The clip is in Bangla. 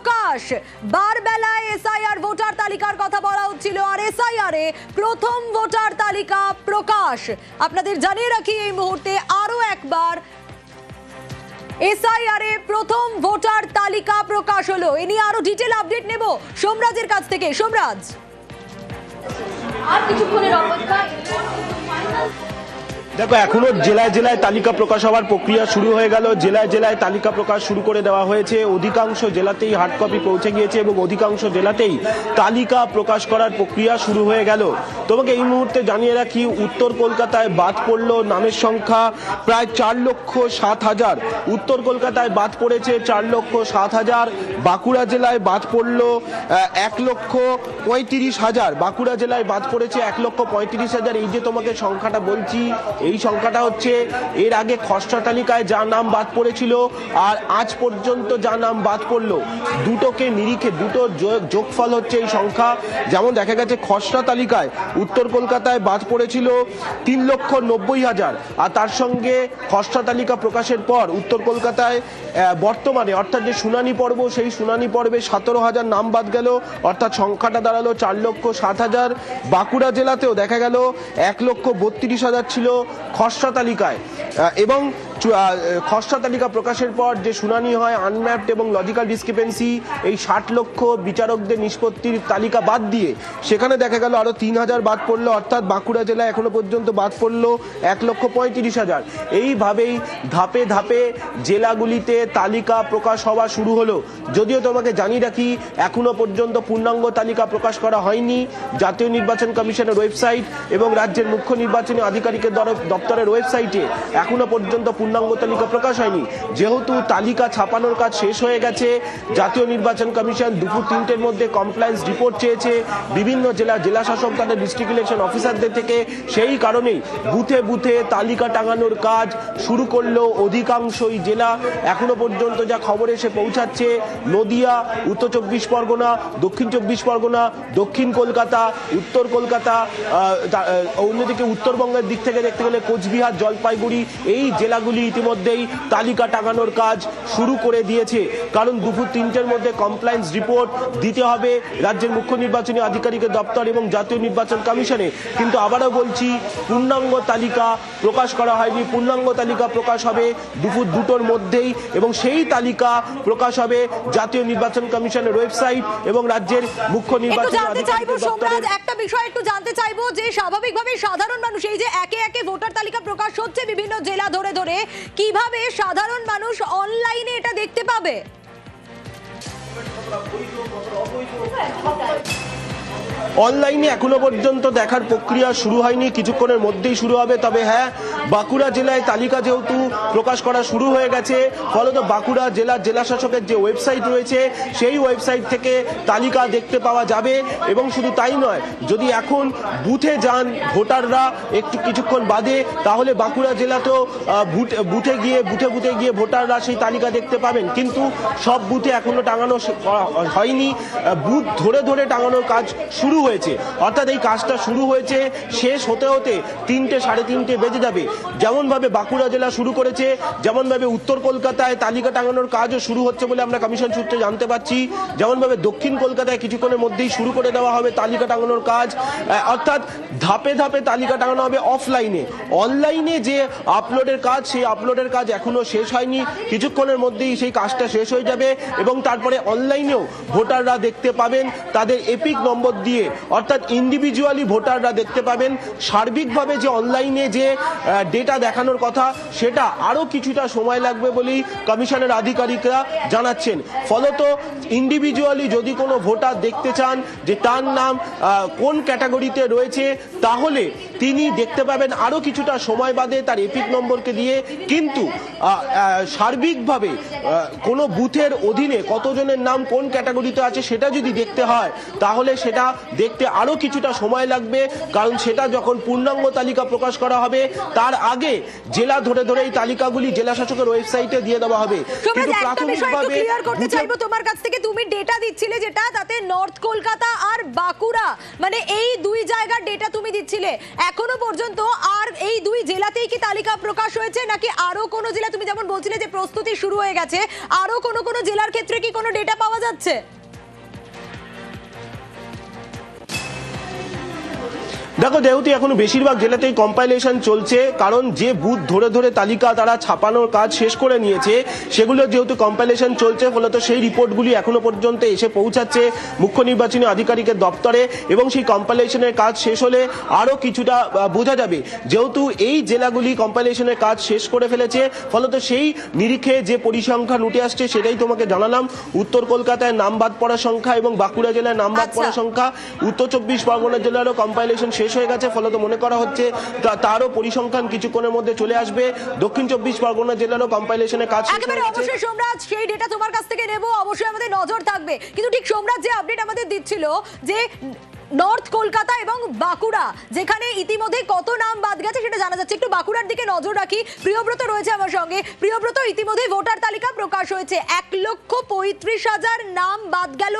প্রকাশ। বারবেলায় এসআইআর ভোটার তালিকার কথা বলা হচ্ছিল, আর এসআইআর এ প্রথম ভোটার তালিকা প্রকাশ। আপনাদের জানিয়ে রাখি এই মুহূর্তে আরো একবার এসআইআর এ প্রথম ভোটার তালিকা প্রকাশ হলো। এ নিয়ে আরো ডিটেল আপডেট নেব সোমরাজের কাছ থেকে। সোমরাজ, আর কিছুক্ষণের অপেক্ষা। দেখো, এখনো জেলায় জেলায় তালিকা প্রকাশ হওয়ার প্রক্রিয়া শুরু হয়ে গেল। জেলায় জেলায় তালিকা প্রকাশ শুরু করে দেওয়া হয়েছে। অধিকাংশ জেলাতেই হার্ড কপি পৌঁছে গিয়েছে এবং অধিকাংশ জেলাতেই তালিকা প্রকাশ করার প্রক্রিয়া শুরু হয়ে গেল। তোমাকে এই মুহূর্তে জানিয়ে রাখি, উত্তর কলকাতায় বাদ পড়ল নামের সংখ্যা প্রায় 4,07,000। উত্তর কলকাতায় বাদ পড়েছে 4,07,000। বাঁকুড়া জেলায় বাদ পড়ল 1,35,000। বাঁকুড়া জেলায় বাদ পড়েছে 1,35,000। এই যে তোমাকে সংখ্যাটা বলছি, এই সংখ্যাটা হচ্ছে এর আগে খসড়া তালিকায় যা নাম বাদ পড়েছিল আর আজ পর্যন্ত যা নাম বাদ পড়লো, দুটোকে নিরিখে দুটোর যোগফল হচ্ছে এই সংখ্যা। যেমন দেখা গেছে খসড়া তালিকায় উত্তর কলকাতায় বাদ পড়েছিল 3,90,000, আর তার সঙ্গে খসড়া তালিকা প্রকাশের পর উত্তর কলকাতায় বর্তমানে অর্থাৎ যে শুনানি পর্ব, সেই শুনানি পর্বে 17,000 নাম বাদ গেল, অর্থাৎ সংখ্যাটা দাঁড়ালো 4,07,000। বাঁকুড়া জেলাতেও দেখা গেল 1,32,000 ছিল খসড়া তালিকায়, এবং খসড়া তালিকা প্রকাশের পর যে শুনানি হয় আনম্যাপড এবং লজিক্যাল ডিসক্রিপেন্সি, এই 60 লক্ষ বিচারকদের নিষ্পত্তির তালিকা বাদ দিয়ে সেখানে দেখা গেল আরো 3,000 বাদ পড়লো, অর্থাৎ বাঁকুড়া জেলায় এখনো পর্যন্ত বাদ পড়লো 1,35,000। এইভাবেই ধাপে ধাপে জেলাগুলিতে তালিকা প্রকাশ হওয়া শুরু হলো। যদিও তোমাকে জানিয়ে রাখি, এখনো পর্যন্ত পূর্ণাঙ্গ তালিকা প্রকাশ করা হয়নি। জাতীয় নির্বাচন কমিশনের ওয়েবসাইট এবং রাজ্যের মুখ্য নির্বাচনী আধিকারিকের দপ্তরের ওয়েবসাইটে এখনো পর্যন্ত পূর্ণাঙ্গ তালিকা প্রকাশ হয়নি। যেহেতু তালিকা ছাপানোর কাজ শেষ হয়ে গেছে, জাতীয় নির্বাচন কমিশন দুপুর 3টের মধ্যে কমপ্লায়েন্স রিপোর্ট চেয়েছে বিভিন্ন জেলা শাসক তাদের ডিস্ট্রিক্ট ইলেকশন অফিসারদের থেকে। সেই কারণেই বুথে বুথে তালিকা টাঙানোর কাজ শুরু করলো অধিকাংশই জেলা। এখনো পর্যন্ত যা খবর এসে পৌঁছাচ্ছে, নদিয়া, উত্তর 24 পরগনা, দক্ষিণ 24 পরগনা, দক্ষিণ কলকাতা, উত্তর কলকাতা, অন্যদিকে উত্তরবঙ্গের দিক থেকে দেখতে গেলে কোচবিহার, জলপাইগুড়ি, এই জেলাগুলি ইতিমধ্যেই তালিকা টাঙানোর কাজ শুরু করে দিয়েছে। কারণ দুপুর 3টের মধ্যে কমপ্লায়েন্স রিপোর্ট দিতে হবে রাজ্যের মুখ্য নির্বাচনী আধিকারিকের দপ্তর এবং জাতীয় নির্বাচন কমিশনে। কিন্তু আবারও বলছি, পূর্ণাঙ্গ তালিকা প্রকাশ করা হয়নি। পূর্ণাঙ্গ তালিকা প্রকাশ হবে দুপুর 2টোর মধ্যেই, এবং সেই তালিকা প্রকাশ হবে জাতীয় নির্বাচন কমিশনের ওয়েবসাইট এবং রাজ্যের মুখ্য নির্বাচনী আধিকারিকের দপ্তরে। একটা বিষয় একটু জানতে চাইবো যে স্বাভাবিকভাবে সাধারণ মানুষ, এই যে একে একে ভোটার তালিকা প্রকাশ হচ্ছে বিভিন্ন জেলা ধরে ধরে, কিভাবে সাধারণ মানুষ অনলাইনে এটা দেখতে পাবে? অনলাইনে এখনো পর্যন্ত দেখার প্রক্রিয়া শুরু হয়নি, কিছুক্ষণের মধ্যেই শুরু হবে। তবে হ্যাঁ, বাঁকুড়া জেলায় তালিকা যেহেতু প্রকাশ করা শুরু হয়ে গেছে, ফলত বাঁকুড়া জেলা শাসকের যে ওয়েবসাইট রয়েছে সেই ওয়েবসাইট থেকে তালিকা দেখতে পাওয়া যাবে। এবং শুধু তাই নয়, যদি এখন বুথে যান ভোটাররা একটু কিছুক্ষণ বাদে, তাহলে বাঁকুড়া জেলাতেও বুথে গিয়ে ভোটাররা সেই তালিকা দেখতে পাবেন। কিন্তু সব বুথে এখনো টাঙানো হয়নি, বুথ ধরে ধরে টাঙানোর কাজ শুরু হয়েছে। অর্থাৎ এই কাজটা শুরু হয়েছে, শেষ হতে হতে 3টে, 3:30 বেজে যাবে। যেমনভাবে বাঁকুড়া জেলা শুরু করেছে, যেমনভাবে উত্তর কলকাতায় তালিকা টাঙানোর কাজও শুরু হচ্ছে বলে আমরা কমিশন সূত্রে জানতে পারছি। যেমনভাবে দক্ষিণ কলকাতায় কিছুক্ষণের মধ্যেই শুরু করে দেওয়া হবে তালিকা টাঙানোর কাজ। অর্থাৎ ধাপে ধাপে তালিকা টাঙানো হবে অফলাইনে। অনলাইনে যে আপলোডের কাজ, সেই আপলোডের কাজ এখনো শেষ হয়নি। কিছুক্ষণের মধ্যেই সেই কাজটা শেষ হয়ে যাবে এবং তারপরে অনলাইনেও ভোটাররা দেখতে পাবেন তাদের এপিক নম্বর দিয়ে, অর্থাৎ ইন্ডিভিজুয়ালি ভোটাররা দেখতে পাবেন। সার্বিকভাবে যে অনলাইনে যে ডেটা দেখানোর কথা, সেটা আরও কিছুটা সময় লাগবে বলেই কমিশনের আধিকারিকরা জানাচ্ছেন। ফলত ইন্ডিভিজুয়ালি যদি কোনো ভোটার দেখতে চান যে তার নাম কোন ক্যাটাগরিতে রয়েছে, তাহলে তিনি দেখতে পাবেন আরও কিছুটা সময় বাদে তার এপিক নম্বরকে দিয়ে। কিন্তু সার্বিকভাবে কোনো বুথের অধীনে কতজনের নাম কোন ক্যাটাগরিতে আছে সেটা যদি দেখতে হয়, তাহলে সেটা দেখতে আরো কিছুটা সময় লাগবে, কারণ সেটা যখন পূর্ণাঙ্গ তালিকা প্রকাশ করা হবে তার আগে জেলা ধরে ধরে এই তালিকাগুলি জেলা শাসকের ওয়েবসাইটে দিয়ে দেওয়া হবে। কিন্তু প্রাথমিকভাবে ক্লিয়ার করতে চাইবো তোমার কাছ থেকে, তুমি ডেটা দিচ্ছিলে যেটা, তাতে নর্থ কলকাতা আর বাঁকুড়া মানে এই দুই জায়গার ডেটা তুমি দিচ্ছিলে, এখনো পর্যন্ত আর এই দুই জেলাতেই কি তালিকা প্রকাশ হয়েছে নাকি আরো কোনো জেলা, তুমি যেমন বলছিলে যে প্রস্তুতি শুরু হয়ে গেছে, আরো কোনো জেলার ক্ষেত্রে কি কোনো ডেটা পাওয়া যাচ্ছে? দেখো যেহেতু এখন বেশিরভাগ জেলাতেই কম্পাইলেশন চলছে, কারণ যে বুথ ধরে ধরে তালিকা তারা ছাপানোর কাজ শেষ করে নিয়েছে সেগুলো যেহেতু কম্পাইলেশন চলছে, ফলত সেই রিপোর্টগুলি এখনো পর্যন্ত এসে পৌঁছাচ্ছে মুখ্য নির্বাচনী আধিকারিকের দপ্তরে, এবং সেই কম্পাইলেশনের কাজ শেষ হলে আরো কিছুটা বোঝা যাবে। যেহেতু এই জেলাগুলি কম্পাইলেশনের কাজ শেষ করে ফেলেছে, ফলত সেই নিরিখে যে পরিসংখ্যান উঠে আসছে সেটাই তোমাকে জানালাম। উত্তর কলকাতায় নাম বাদ পড়ার সংখ্যা এবং বাঁকুড়া জেলায় নাম বাদ পড়ার সংখ্যা, উত্তর 24 পরগনা জেলারও কম্পাইলেশন শেষ হয়ে গেছে, ফলত মনে করা হচ্ছে তারও পরিসংখ্যান কিছুক্ষণের মধ্যে চলে আসবে। দক্ষিণ 24 পরগনা জেলারও কম্পাইলেশনের কাজ একেবারে অবশ্যই সোমরাজ সেই ডেটা তোমার কাছ থেকে নেব, অবশ্যই আমাদের নজর থাকবে। কিন্তু ঠিক সোমরাজ যে আপডেট আমাদের দিচ্ছিল যে নর্থ কলকাতা এবং বাঁকুড়া যেখানে ইতিমধ্যে কত নাম বাদ গেছে সেটা জানা যাচ্ছে, একটু বাঁকুড়ার দিকে নজর রাখি। প্রিয়ব্রত রয়েছে আমার সঙ্গে। প্রিয়ব্রত, ইতিমধ্যে ভোটার তালিকা প্রকাশ হয়েছে, 1,35,000 নাম বাদ গেল